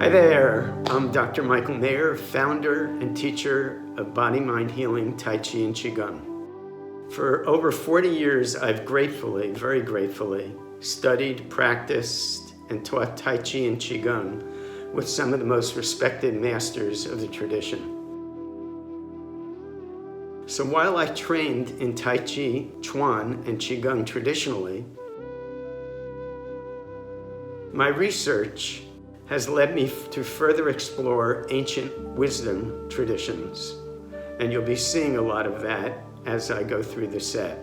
Hi there, I'm Dr. Michael Mayer, founder and teacher of Body, Mind, Healing, Tai Chi, and Qigong. For over 40 years, I've gratefully, very gratefully, studied, practiced, and taught Tai Chi and Qigong with some of the most respected masters of the tradition. So while I trained in Tai Chi, Chuan, and Qigong traditionally, my research has led me to further explore ancient wisdom traditions, and you'll be seeing a lot of that as I go through the set.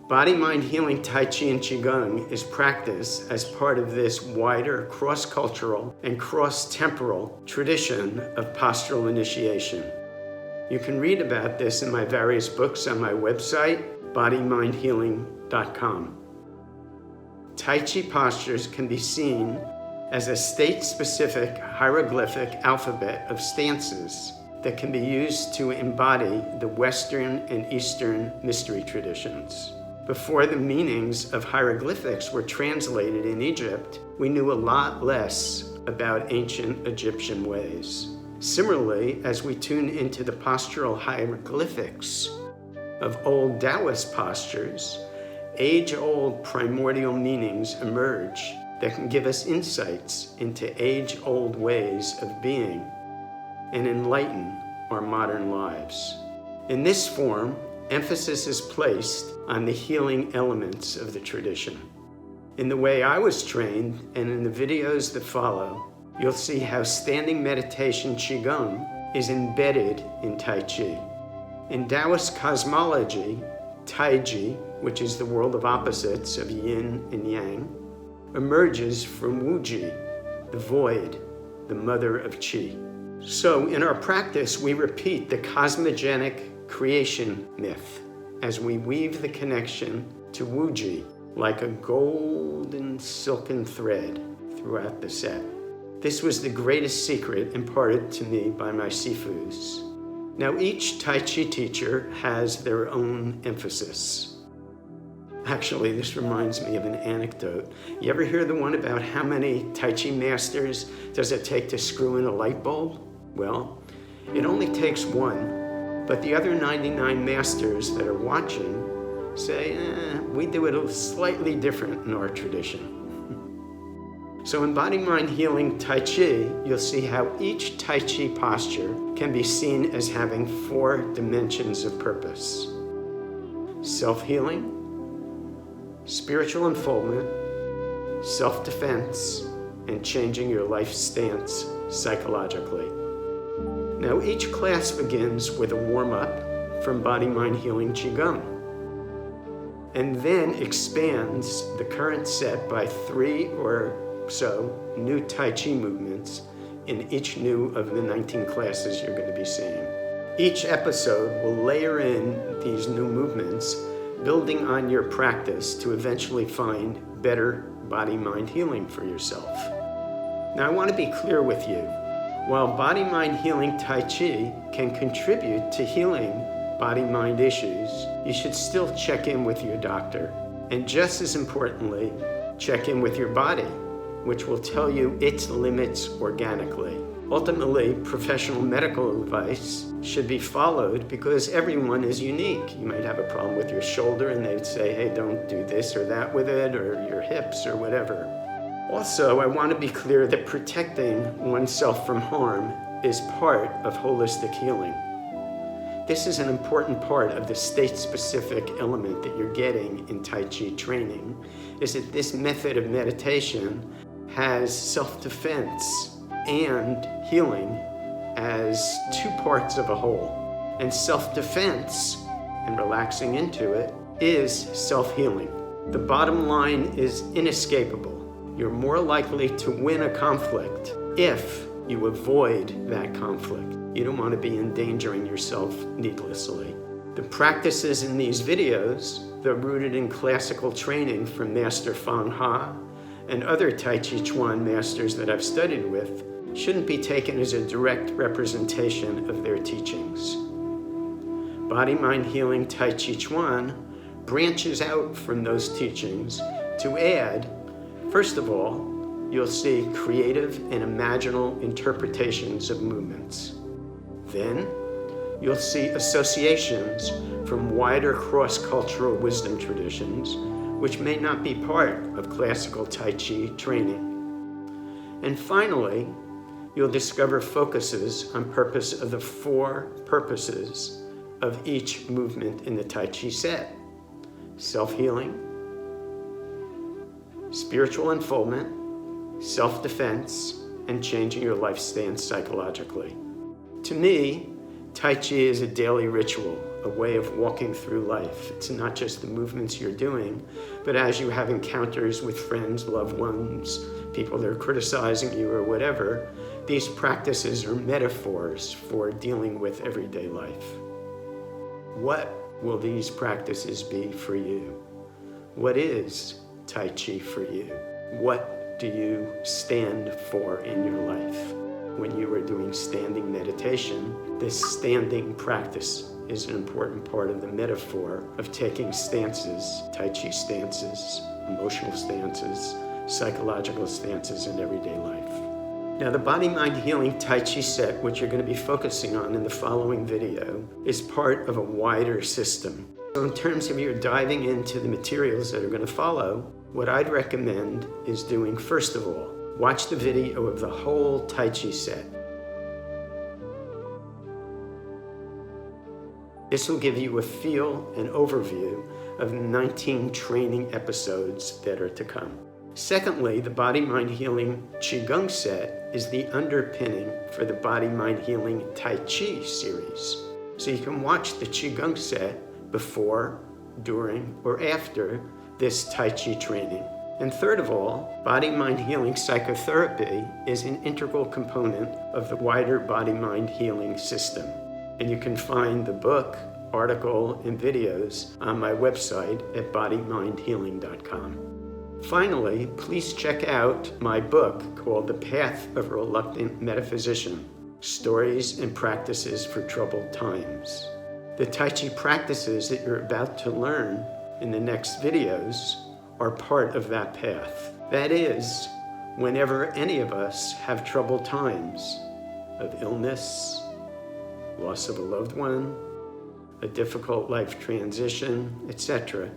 Body, Mind, Healing, Tai Chi, and Qigong is practiced as part of this wider cross-cultural and cross-temporal tradition of postural initiation. You can read about this in my various books on my website, bodymindhealing.com. Tai Chi postures can be seen as a state-specific hieroglyphic alphabet of stances that can be used to embody the Western and Eastern mystery traditions. Before the meanings of hieroglyphics were translated in Egypt, we knew a lot less about ancient Egyptian ways. Similarly, as we tune into the postural hieroglyphics of old Taoist postures, age-old primordial meanings emerge that can give us insights into age-old ways of being and enlighten our modern lives. In this form, emphasis is placed on the healing elements of the tradition. In the way I was trained, and in the videos that follow, you'll see how standing meditation Qigong is embedded in Tai Chi. In Taoist cosmology, Taiji, which is the world of opposites of yin and yang, emerges from Wuji, the void, the mother of Qi. So in our practice, we repeat the cosmogenic creation myth as we weave the connection to Wuji like a golden silken thread throughout the set. This was the greatest secret imparted to me by my Sifus. Now each Tai Chi teacher has their own emphasis. Actually, this reminds me of an anecdote. You ever hear the one about how many Tai Chi masters does it take to screw in a light bulb? Well, it only takes one, but the other 99 masters that are watching say, we do it slightly different in our tradition. So in Body, Mind, Healing, Tai Chi, you'll see how each Tai Chi posture can be seen as having 4 dimensions of purpose: self-healing, spiritual unfoldment, self-defense, and changing your life stance psychologically. Now each class begins with a warm-up from Body, Mind, Healing, Qigong, and then expands the current set by 3 or so new Tai Chi movements in each new of the 19 classes you're going to be seeing. Each episode will layer in these new movements, building on your practice to eventually find better body-mind healing for yourself. Now I want to be clear with you. While body-mind healing Tai Chi can contribute to healing body-mind issues, you should still check in with your doctor. And just as importantly, check in with your body, which will tell you its limits organically. Ultimately, professional medical advice should be followed because everyone is unique. You might have a problem with your shoulder and they'd say, hey, don't do this or that with it, or your hips or whatever. Also, I want to be clear that protecting oneself from harm is part of holistic healing. This is an important part of the state-specific element that you're getting in Tai Chi training, is that this method of meditation has self-defense and healing as 2 parts of a whole. And self-defense, and relaxing into it, is self-healing. The bottom line is inescapable. You're more likely to win a conflict if you avoid that conflict. You don't want to be endangering yourself needlessly. The practices in these videos, they're rooted in classical training from Master Fang Ha and other Tai Chi Chuan masters that I've studied with, shouldn't be taken as a direct representation of their teachings. Body, Mind, Healing, Tai Chi Chuan branches out from those teachings to add, first of all, you'll see creative and imaginal interpretations of movements. Then, you'll see associations from wider cross-cultural wisdom traditions, which may not be part of classical Tai Chi training. And finally, you'll discover focuses on purpose of the 4 purposes of each movement in the Tai Chi set: self-healing, spiritual unfoldment, self-defense, and changing your life stance psychologically. To me, Tai Chi is a daily ritual, a way of walking through life. It's not just the movements you're doing, but as you have encounters with friends, loved ones, people that are criticizing you or whatever, these practices are metaphors for dealing with everyday life. What will these practices be for you? What is Tai Chi for you? What do you stand for in your life? When you are doing standing meditation, this standing practice is an important part of the metaphor of taking stances, Tai Chi stances, emotional stances, psychological stances in everyday life. Now, the Body, Mind, Healing Tai Chi set, which you're going to be focusing on in the following video, is part of a wider system. So in terms of your diving into the materials that are going to follow, what I'd recommend is doing, first of all, watch the video of the whole Tai Chi set. This will give you a feel and overview of the 19 training episodes that are to come. Secondly, the Body, Mind, Healing Qigong set is the underpinning for the Body, Mind, Healing Tai Chi series. So you can watch the Qigong set before, during, or after this Tai Chi training. And third of all, Body, Mind, Healing Psychotherapy is an integral component of the wider Body, Mind, Healing system. And you can find the book, article, and videos on my website at bodymindhealing.com. Finally, please check out my book called The Path of a Reluctant Metaphysician: Stories and Practices for Troubled Times. The Tai Chi practices that you're about to learn in the next videos are part of that path. That is, whenever any of us have troubled times of illness, loss of a loved one, a difficult life transition, etc.,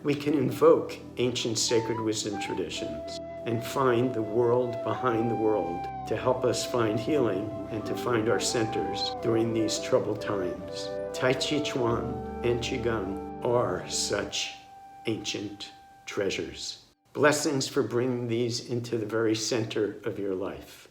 we can invoke ancient sacred wisdom traditions and find the world behind the world to help us find healing and to find our centers during these troubled times. Tai Chi Chuan and Qigong are such ancient treasures. Blessings for bringing these into the very center of your life.